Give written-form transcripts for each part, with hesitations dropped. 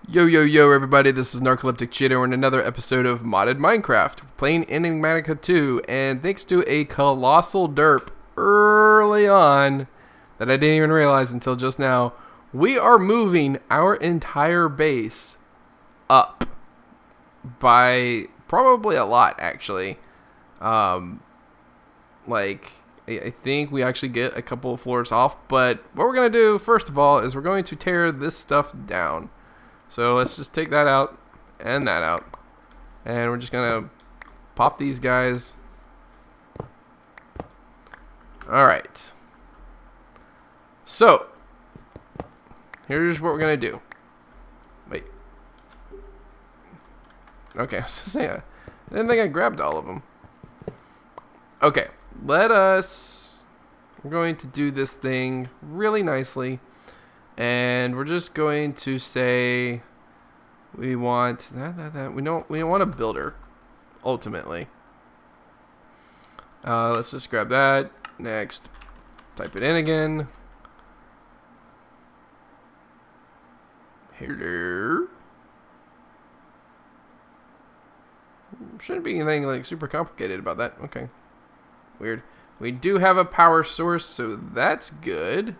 Yo, yo, yo, everybody, this is Narcoleptic Cheetah. We're in another episode of Modded Minecraft, playing Enigmatica 2, and thanks to a colossal derp early on that I didn't even realize until just now, we are moving our entire base up by probably a lot, actually. Um, I think we actually get a couple of floors off, but what we're going to do, first of all, is we're going to tear this stuff down. So let's just take that out and that out. And we're just going to pop these guys. Alright. So, here's what we're going to do. Wait. Okay, I was just saying, I didn't think I grabbed all of them. Okay, we're going to do this thing really nicely. And we're just going to say we want we don't want a builder ultimately. Let's just grab that. Next, type it in again. Hello. Shouldn't be anything like super complicated about that. Okay. Weird. We do have a power source, so that's good.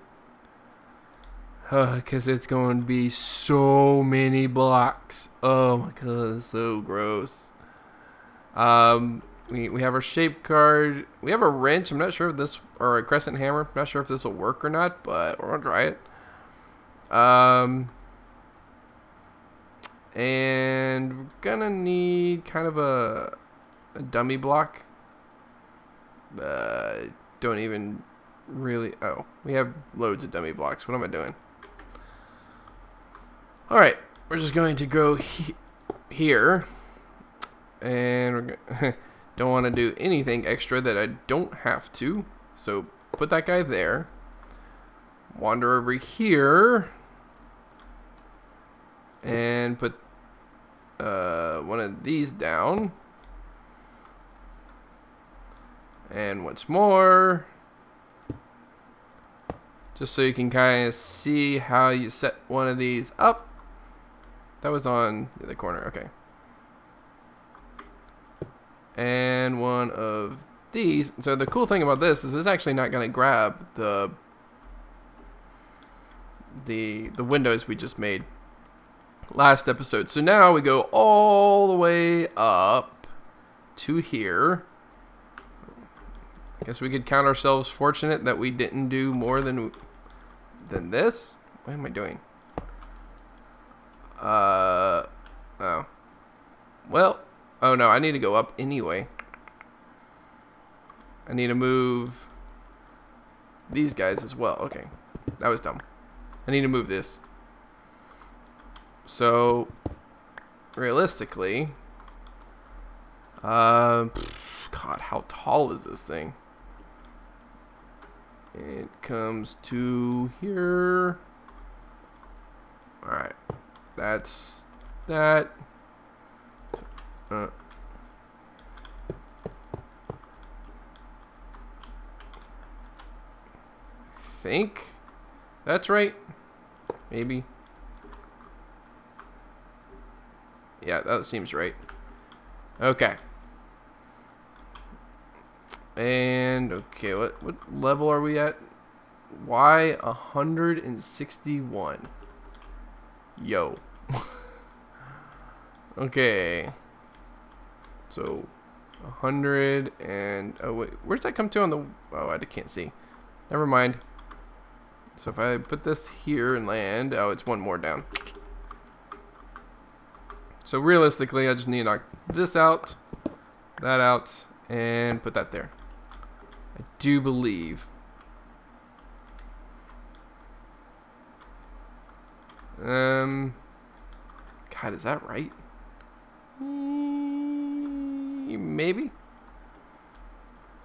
Because it's going to be so many blocks. Oh my god, it's so gross. We have our shape card. We have a wrench. I'm not sure if this, or a crescent hammer. I'm not sure if this will work or not, but we're going to try it. And we're going to need kind of a dummy block. Don't even really... Oh, we have loads of dummy blocks. What am I doing? Alright, we're just going to go here, and we're don't want to do anything extra that I don't have to, so put that guy there, wander over here, and put one of these down, and once more, just so you can kind of see how you set one of these up. That was on the other corner, okay. And one of these. So the cool thing about this is it's actually not going to grab the windows we just made last episode. So now we go all the way up to here. I guess we could count ourselves fortunate that we didn't do more than this. What am I doing? Oh. Well, oh no, I need to go up anyway. I need to move these guys as well. Okay, that was dumb. I need to move this. So, realistically, God, how tall is this thing? It comes to here. Alright. That's that. Think that's right. Maybe. Yeah, that seems right. Okay. And okay, what level are we at? Y 161. Yo. Okay. So 100 and oh wait, where's that come to on the? Oh, I can't see. Never mind. So if I put this here and land, oh, it's one more down. So realistically, I just need to knock this out, that out, and put that there. I do believe. God, is that right? Maybe.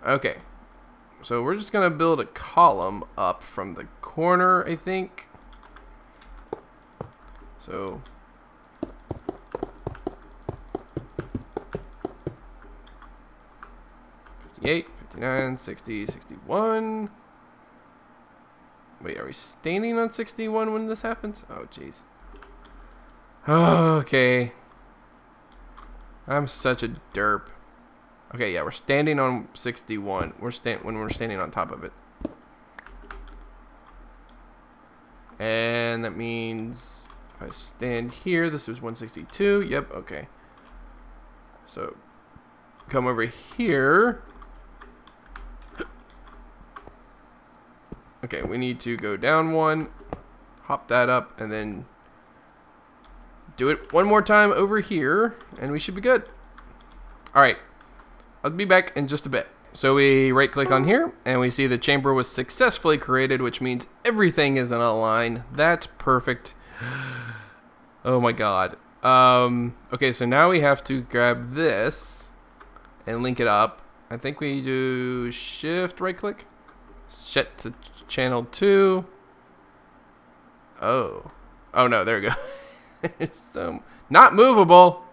Okay. So we're just gonna build a column up from the corner, I think. So 58, 59, 60, 61. Wait, are we standing on 61 when this happens? Oh, jeez. Okay. I'm such a derp. Okay, yeah, we're standing on 61. When we're standing on top of it. And that means if I stand here, this is 162. Yep, okay. So come over here. Okay, we need to go down one, hop that up, and then do it one more time over here, and we should be good. Alright, I'll be back in just a bit. So we right click on here, and we see the chamber was successfully created, which means everything is in a line. That's perfect. Oh my god. Okay, so now we have to grab this and link it up. I think we do shift right click, set to channel 2. Oh no, there we go. So not movable.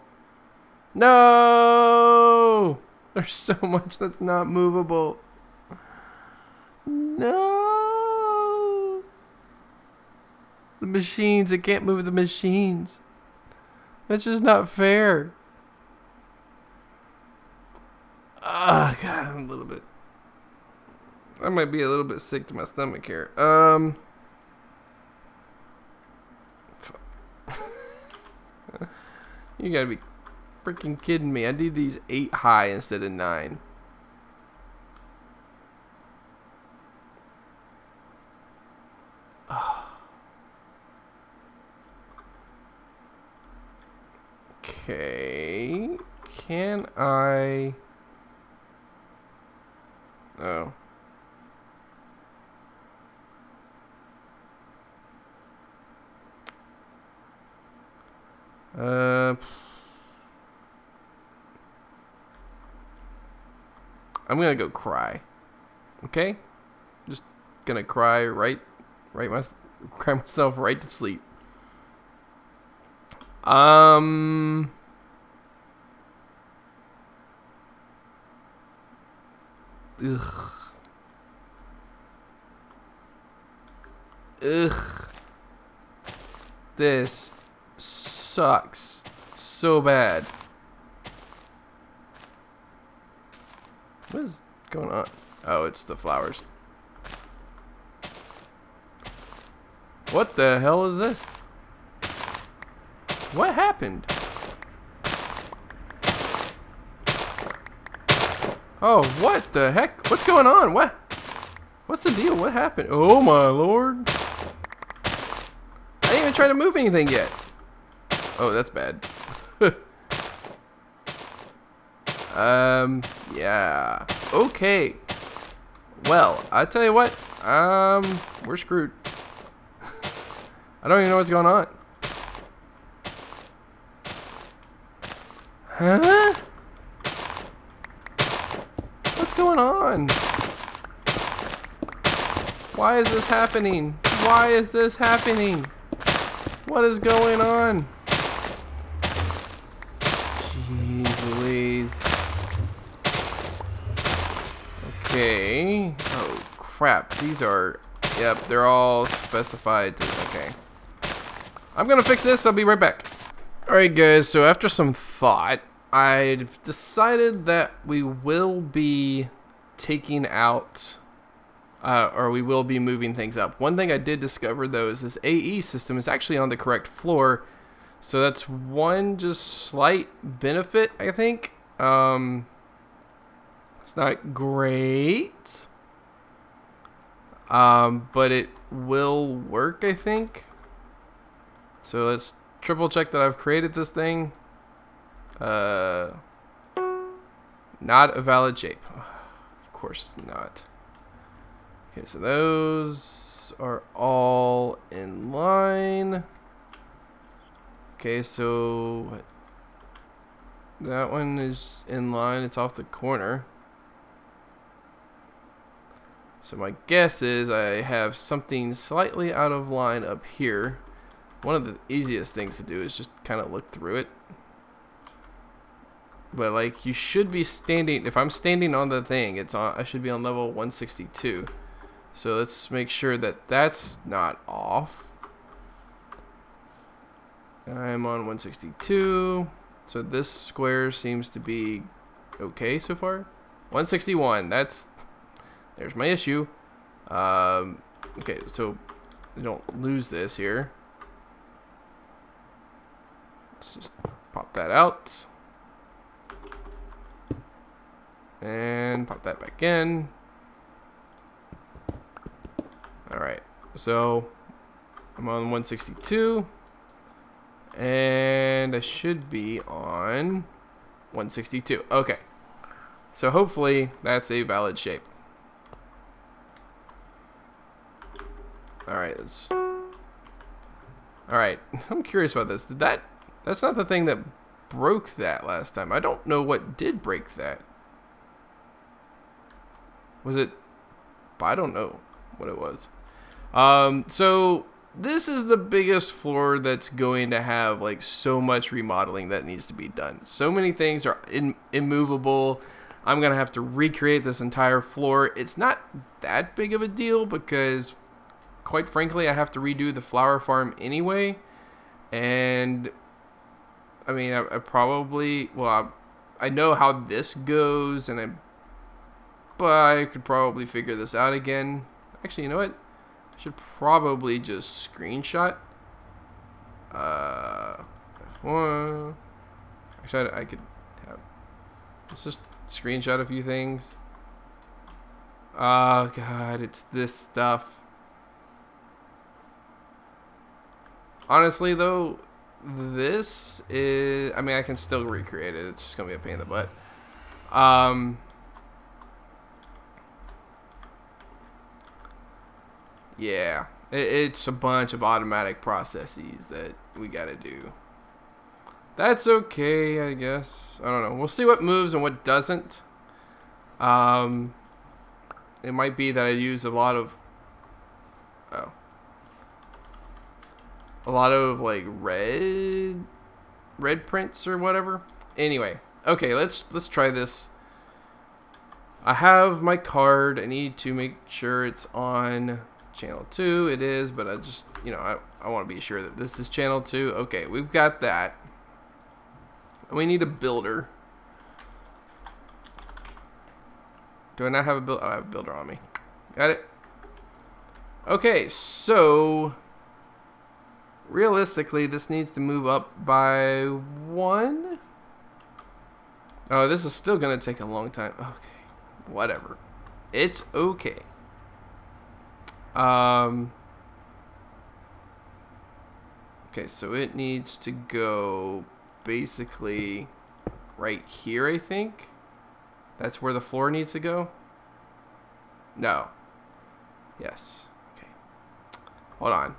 No, there's so much that's not movable. No, the machines, I can't move the machines. That's just not fair. Ah, God, I'm a little bit. I might be a little bit sick to my stomach here. You gotta be freaking kidding me. I need these 8 high instead of 9. Okay. Can I... Oh. I'm gonna go cry. Okay? Just gonna cry cry myself right to sleep. Ugh. Ugh. This sucks so bad. What is going on? Oh, it's the flowers. What the hell is this? What happened? Oh, what the heck? What's going on? What's the deal? What happened? Oh my lord. I didn't even try to move anything yet. Oh, that's bad. Yeah. Okay. Well, I tell you what. We're screwed. I don't even know what's going on. Huh? What's going on? Why is this happening? Why is this happening? What is going on? Jeez Louise. Okay. Oh crap. These are... Yep, they're all specified to... Okay. I'm gonna fix this. I'll be right back. Alright guys, so after some thought, I've decided that we will be taking out... or we will be moving things up. One thing I did discover though is this AE system is actually on the correct floor. So that's one just slight benefit, I think. It's not great. But it will work, I think. So let's triple check that I've created this thing. Not a valid shape. Of course not. Okay, so those are all in line. Okay, so that one is in line. It's off the corner. So my guess is I have something slightly out of line up here. One of the easiest things to do is just kind of look through it. But like you should be standing, if I'm standing on the thing, it's on, I should be on level 162. So let's make sure that that's not off. I'm on 162. So this square seems to be okay so far. 161. There's my issue. Okay, so we don't lose this here. Let's just pop that out. And pop that back in. Alright, so I'm on 162. And I should be on 162. Okay. So hopefully that's a valid shape. Alright, Alright, I'm curious about this. That's not the thing that broke that last time. I don't know what did break that. Was it? I don't know what it was. So this is the biggest floor that's going to have like so much remodeling that needs to be done. So many things are immovable. I'm gonna have to recreate this entire floor. It's not that big of a deal because, quite frankly, I have to redo the flower farm anyway. And I mean, I probably, well, I know how this goes, but I could probably figure this out again. Actually, you know what? I should probably just screenshot. F1. Actually, I could have. Let's just screenshot a few things. Oh god, it's this stuff. Honestly, though, this is. I mean, I can still recreate it. It's just gonna be a pain in the butt. Yeah, it's a bunch of automatic processes that we gotta do. That's okay, I guess. I don't know. We'll see what moves and what doesn't. It might be that I use a lot of like red prints or whatever. Anyway, okay, let's try this. I have my card. I need to make sure it's on channel 2. It is, but I just, I want to be sure that this is channel 2. Okay, we've got that. We need a builder. Do I not have a builder? Oh, I have a builder on me. Got it. Okay, so realistically, this needs to move up by 1. Oh, this is still going to take a long time. Okay, whatever. It's okay. Okay, so it needs to go basically right here, I think. That's where the floor needs to go. No. Yes. Okay. Hold on.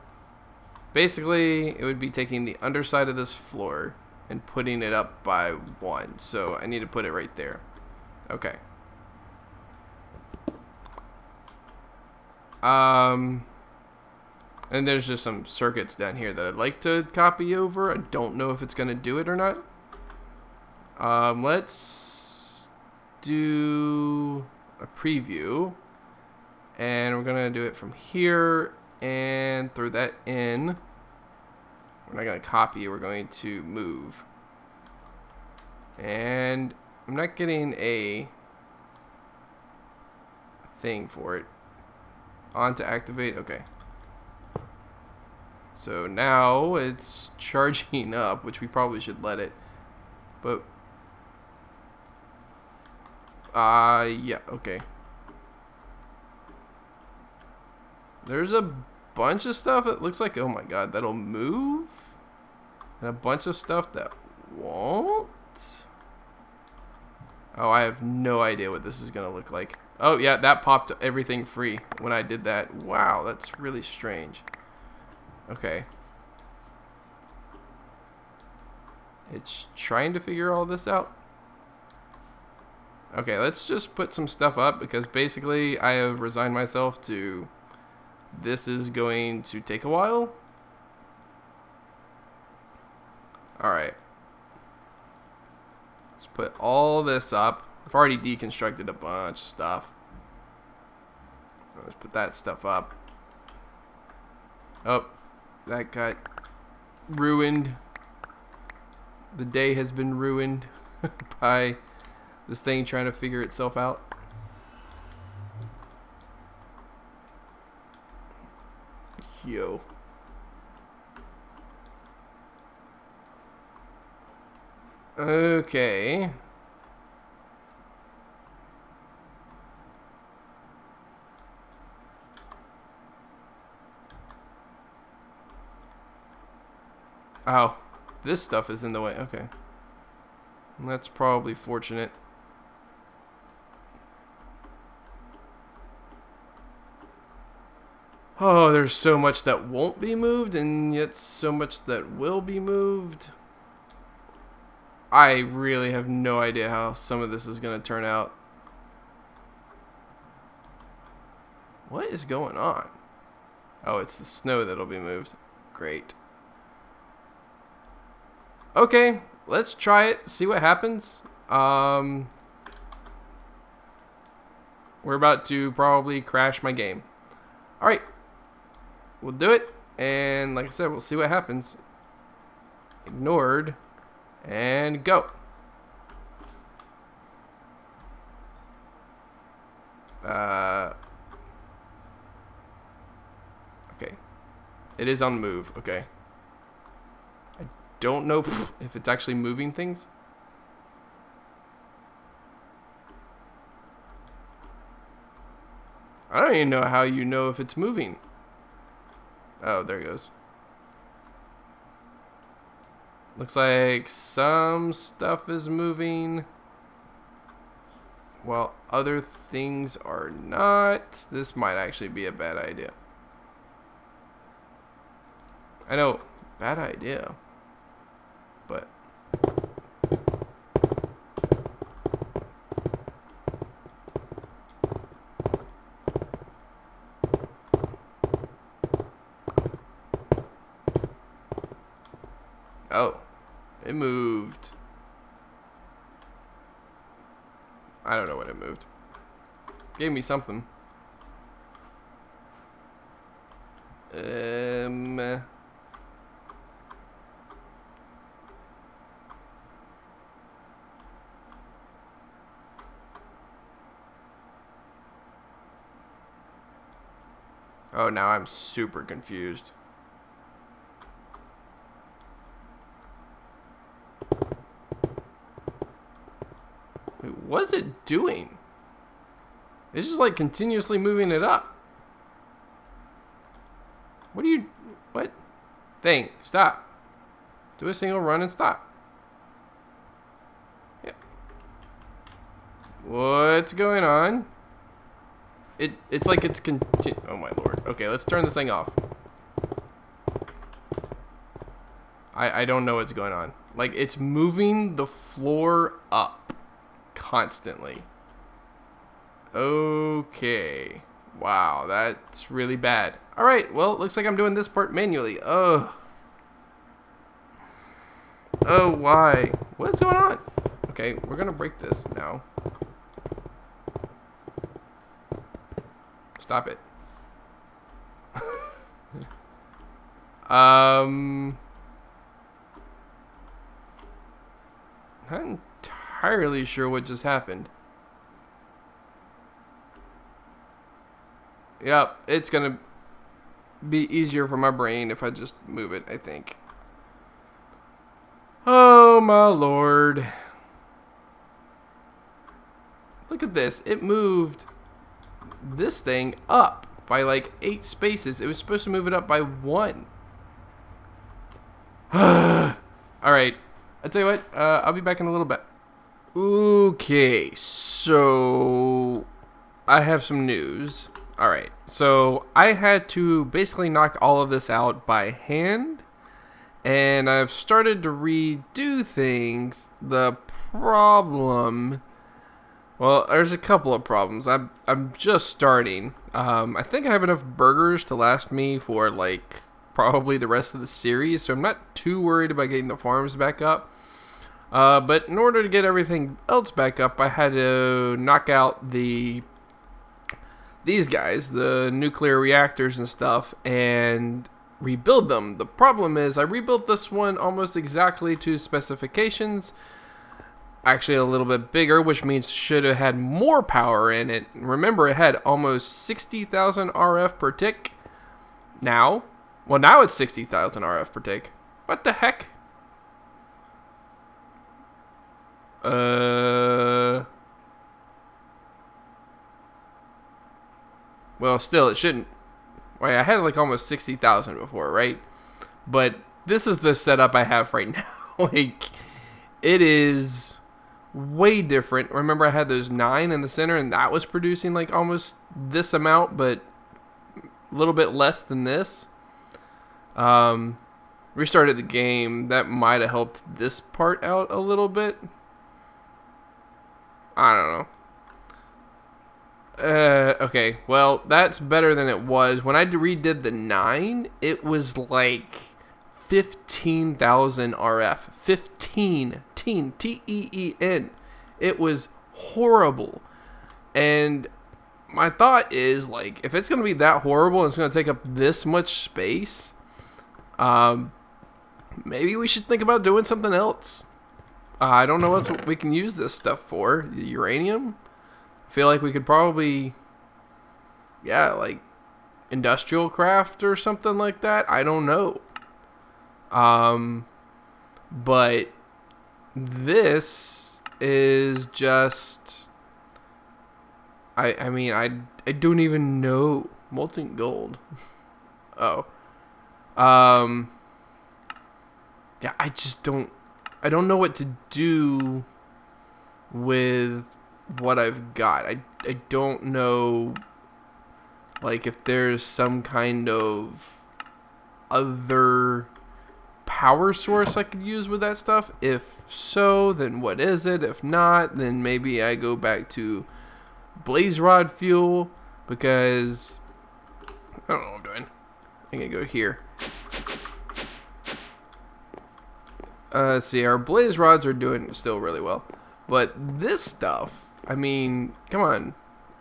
Basically, it would be taking the underside of this floor and putting it up by 1. So I need to put it right there. Okay. And there's just some circuits down here that I'd like to copy over. I don't know if it's going to do it or not. Let's do a preview. And we're going to do it from here and throw that in. We're not going to copy, we're going to move. And I'm not getting a thing for it. On to activate, okay. So now it's charging up, which we probably should let it. But yeah, okay. There's a bunch of stuff that looks like, oh my god, that'll move. And a bunch of stuff that won't. Oh, I have no idea what this is gonna look like. Oh yeah, that popped everything free when I did that. Wow, that's really strange. Okay. It's trying to figure all this out. Okay, let's just put some stuff up because basically I have resigned myself to this is going to take a while. Alright. Let's put all this up. I've already deconstructed a bunch of stuff. Let's put that stuff up. Oh, that got ruined. The day has been ruined by this thing trying to figure itself out. Yo. Okay. Oh, this stuff is in the way. Okay. That's probably fortunate. Oh, there's so much that won't be moved, and yet so much that will be moved. I really have no idea how some of this is going to turn out. What is going on? Oh, it's the snow that'll be moved. Great. Okay, let's try it, see what happens. We're about to probably crash my game. Alright. We'll do it, and like I said, we'll see what happens. Ignored, and go. Okay. It is on move, okay. I don't know if it's actually moving things. I don't even know how you know if it's moving. Oh, there it goes. Looks like some stuff is moving, while other things are not. This might actually be a bad idea. I know, bad idea. But oh, it moved. I don't know what it moved. Gave me something. Oh, now I'm super confused. Wait, what's it doing? It's just like continuously moving it up. What do you... What? Thing, stop. Do a single run and stop. Yeah. What's going on? It's like it's oh my lord. Okay, let's turn this thing off. I don't know what's going on. Like, it's moving the floor up constantly. Okay. Wow, that's really bad. Alright, well, it looks like I'm doing this part manually. Ugh. Oh, why? What's going on? Okay, we're gonna break this now. Stop it. Not entirely sure what just happened. Yep, it's gonna be easier for my brain if I just move it, I think. Oh my lord. Look at this. It moved this thing up by like 8 spaces. It was supposed to move it up by 1. Alright, I'll tell you what, I'll be back in a little bit. Okay, so I have some news. Alright, so I had to basically knock all of this out by hand, and I've started to redo things. The problem... Well, there's a couple of problems. I'm just starting. I think I have enough burgers to last me for like probably the rest of the series, so I'm not too worried about getting the farms back up. But in order to get everything else back up, I had to knock out these guys, the nuclear reactors and stuff, and rebuild them. The problem is I rebuilt this one almost exactly to specifications. Actually a little bit bigger, which means should have had more power in it. Remember, it had almost 60,000 RF per tick. Now it's 60,000 RF per tick. What the heck? Well, still, it shouldn't. Wait, I had like almost 60,000 before, right? But this is the setup I have right now. Like, it is way different. Remember, I had those 9 in the center, and that was producing like almost this amount, but a little bit less than this. Restarted the game. That might have helped this part out a little bit. I don't know. Okay, well, that's better than it was. When I redid the 9, it was like 15,000 RF. 15. T-E-E-N. It was horrible. And my thought is, like, if it's going to be that horrible and it's going to take up this much space, maybe we should think about doing something else. I don't know what we can use this stuff for. Uranium? I feel like we could probably, yeah, like industrial craft or something like that. I don't know. But this is just, I mean, I don't even know. Molten gold. Oh. Yeah, I don't know what to do with what I've got. I don't know, like, if there's some kind of other power source I could use with that stuff. If so, then what is it? If not, then maybe I go back to blaze rod fuel, because I don't know what I'm doing. I'm gonna go here. Let's see, our blaze rods are doing still really well, but this stuff, I mean, come on.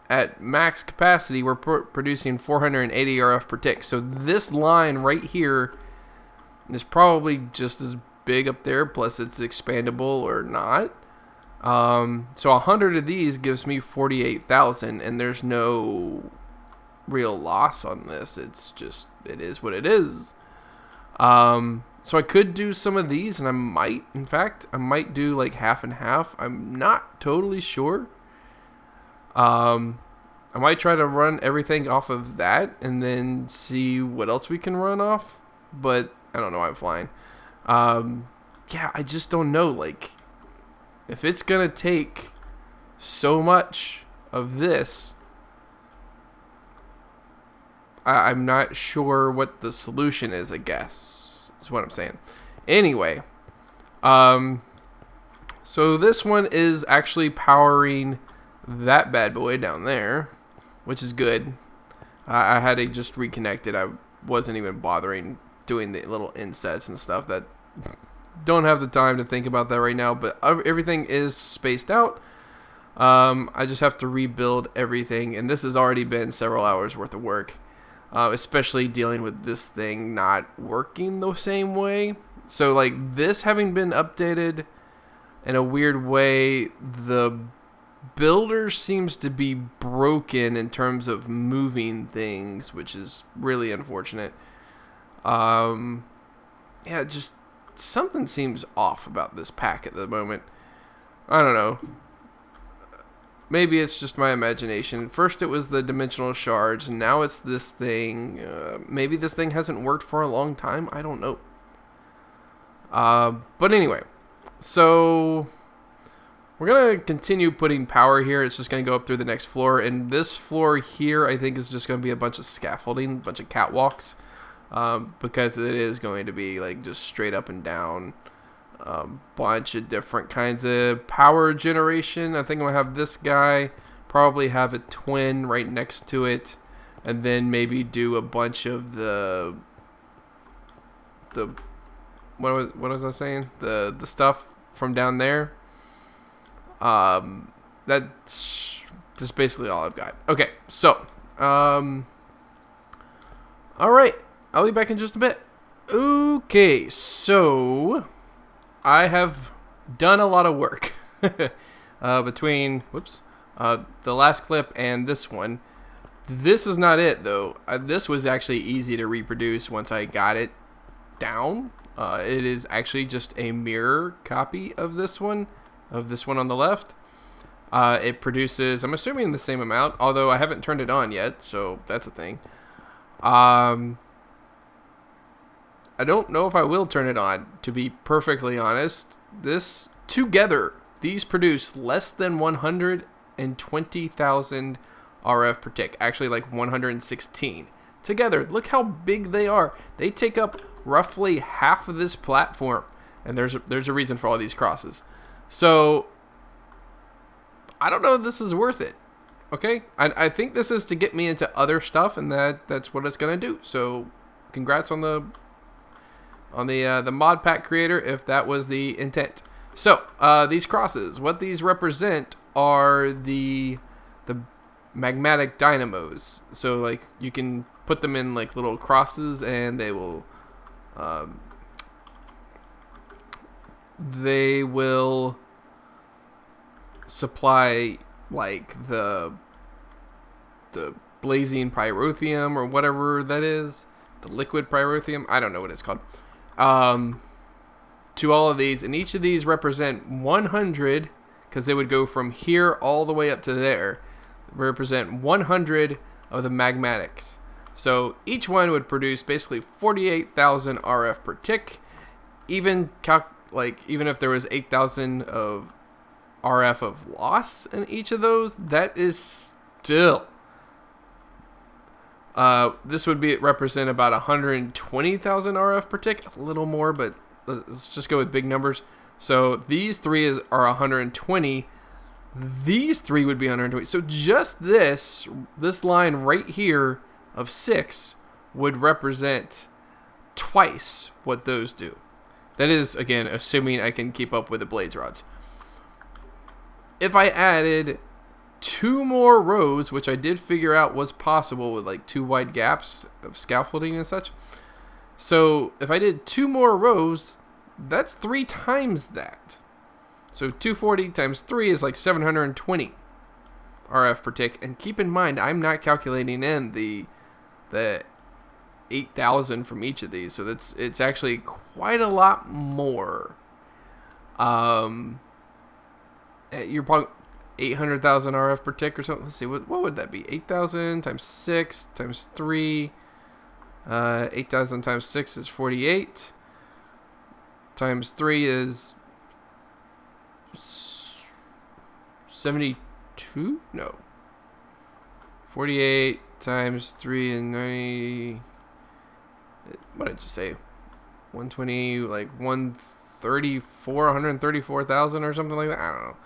At max capacity, we're producing 480 RF per tick. So this line right here is probably just as big up there, plus it's expandable or not. So 100 of these gives me 48,000, and there's no real loss on this. It's just, it is what it is. So I could do some of these, and I might, in fact, I might do like half and half. I'm not totally sure. I might try to run everything off of that and then see what else we can run off, but I don't know why I'm flying. Yeah, I just don't know, like, if it's gonna take so much of this, I'm not sure what the solution is, I guess, is what I'm saying. Anyway, so this one is actually powering that bad boy down there, which is good. I had to just reconnect it. I wasn't even bothering doing the little insets and stuff. That don't have the time to think about that right now, but everything is spaced out. I just have to rebuild everything, and this has already been several hours worth of work, especially dealing with this thing not working the same way. So like this having been updated in a weird way, the builder seems to be broken in terms of moving things, which is really unfortunate. Yeah, just something seems off about this pack at the moment. I don't know. Maybe it's just my imagination. First it was the dimensional shards, and now it's this thing. Maybe this thing hasn't worked for a long time. I don't know. But anyway, so we're going to continue putting power here. It's just going to go up through the next floor. And this floor here, I think, is just going to be a bunch of scaffolding, a bunch of catwalks. Because it is going to be like just straight up and down. A bunch of different kinds of power generation. I think I'm going to have this guy. Probably have a twin right next to it. And then maybe do a bunch of the what was I saying? The stuff from down there. That's just basically all I've got. Okay, so all right. I'll be back in just a bit. Okay, so I have done a lot of work between the last clip and this one. This is not it though. This was actually easy to reproduce once I got it down. It is actually just a mirror copy of this one on the left. It produces, I'm assuming, the same amount, although I haven't turned it on yet, so that's a thing. I don't know if I will turn it on, to be perfectly honest. These produce less than 120,000 RF per tick. Actually, like 116. Together, look how big they are. They take up roughly half of this platform. And there's a reason for all these crosses. So, I don't know if this is worth it. Okay? I think this is to get me into other stuff, and that's what it's going to do. So, congrats on the mod pack creator, if that was the intent. So, these crosses, what these represent are the magmatic dynamos. So, like, you can put them in, like, little crosses, and they will supply, like, the blazing pyrotheum, or whatever that is. The liquid pyrotheum. I don't know what it's called. To all of these, and each of these represent 100, because they would go from here all the way up to there, represent 100 of the magmatics. So each one would produce basically 48,000 RF per tick. Even if there was 8,000 of RF of loss in each of those, that is still. This would represent about 120,000 RF per tick, a little more, but let's just go with big numbers. So these three are 120. These three would be 120. So just this line right here of 6 would represent twice what those do. That is, again, assuming I can keep up with the blades rods. If I added 2 more rows, which I did figure out was possible with like 2 wide gaps of scaffolding and such. So if I did 2 more rows, that's 3 times that. So 240 times 3 is like 720 RF per tick. And keep in mind, I'm not calculating in the 8,000 from each of these. So it's actually quite a lot more. You're probably 800,000 RF per tick or something. Let's see, what would that be? 8,000 times 6 times 3. 8,000 times 6 is 48. Times 3 is 72? No. 48 times 3 is 90. What did I just say? 120, like 134,000 or something like that. I don't know.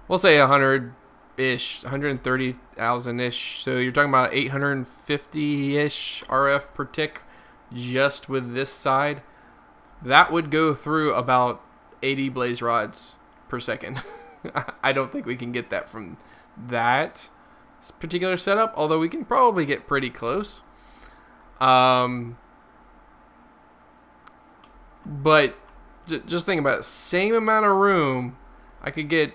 We'll say 100-ish, 130,000-ish. So you're talking about 850-ish RF per tick just with this side. That would go through about 80 blaze rods per second. I don't think we can get that from that particular setup, although we can probably get pretty close. But just think about it. Same amount of room, I could get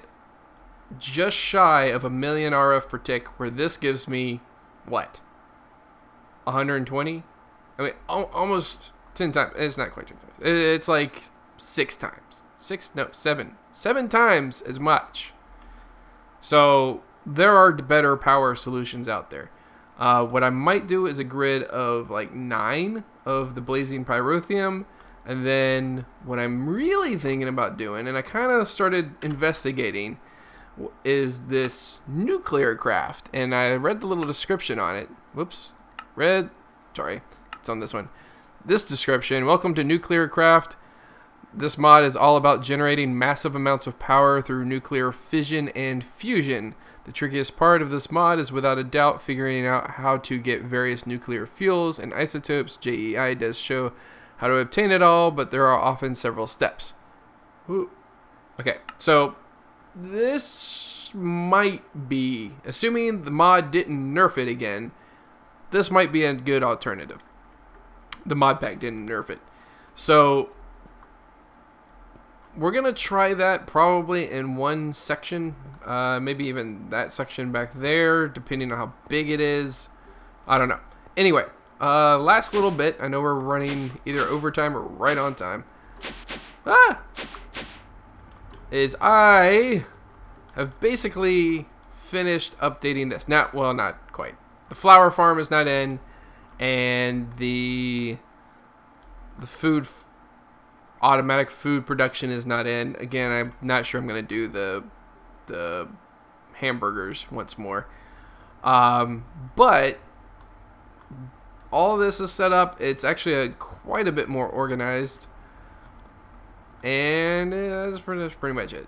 just shy of 1 million RF per tick, where this gives me, what? 120? I mean, almost 10 times. It's not quite 10 times. It's like 6 times. 7 times as much. So there are better power solutions out there. What I might do is a grid of like 9 of the blazing pyrotheum. And then what I'm really thinking about doing, and I kind of started investigating, is this nuclear craft. And I read the little description on it. Sorry, it's on this one. This description: welcome to nuclear craft. This mod is all about generating massive amounts of power through nuclear fission and fusion. The trickiest part of this mod is without a doubt figuring out how to get various nuclear fuels and isotopes. JEI does show how to obtain it all, but there are often several steps. Ooh. Okay, so this might be, assuming the mod didn't nerf it again, this might be a good alternative. The mod pack didn't nerf it. So we're going to try that probably in one section. Maybe even that section back there, depending on how big it is. I don't know. Anyway, last little bit. I know we're running either overtime or right on time. Is I have basically finished updating this. Well, not quite. The flower farm is not in, and the automatic food production is not in. Again, I'm not sure I'm going to do the hamburgers once more. But all this is set up. It's actually quite a bit more organized. And that's pretty much it.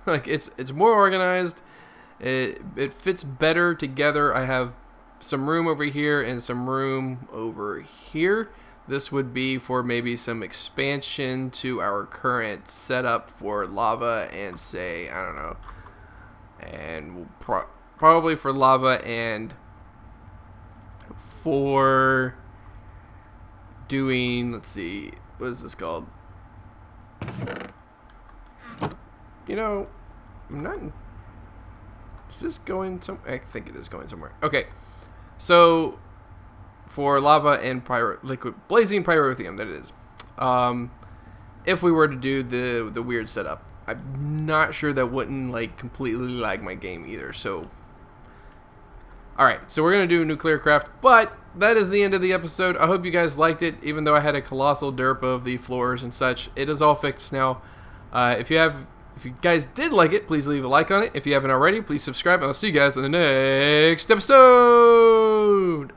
Like it's more organized. It fits better together. I have some room over here and some room over here. This would be for maybe some expansion to our current setup for lava and say, I don't know. And we'll probably for lava and for doing, let's see, what is this called? You know, I'm not. Is this going somewhere? I think it is going somewhere. Okay, so for lava and liquid blazing pyrotheum, that it is. If we were to do the weird setup, I'm not sure that wouldn't like completely lag my game either. So, all right, so we're gonna do nuclear craft, but that is the end of the episode. I hope you guys liked it, even though I had a colossal derp of the floors and such. It is all fixed now. If you guys did like it, please leave a like on it. If you haven't already, please subscribe, and I'll see you guys in the next episode.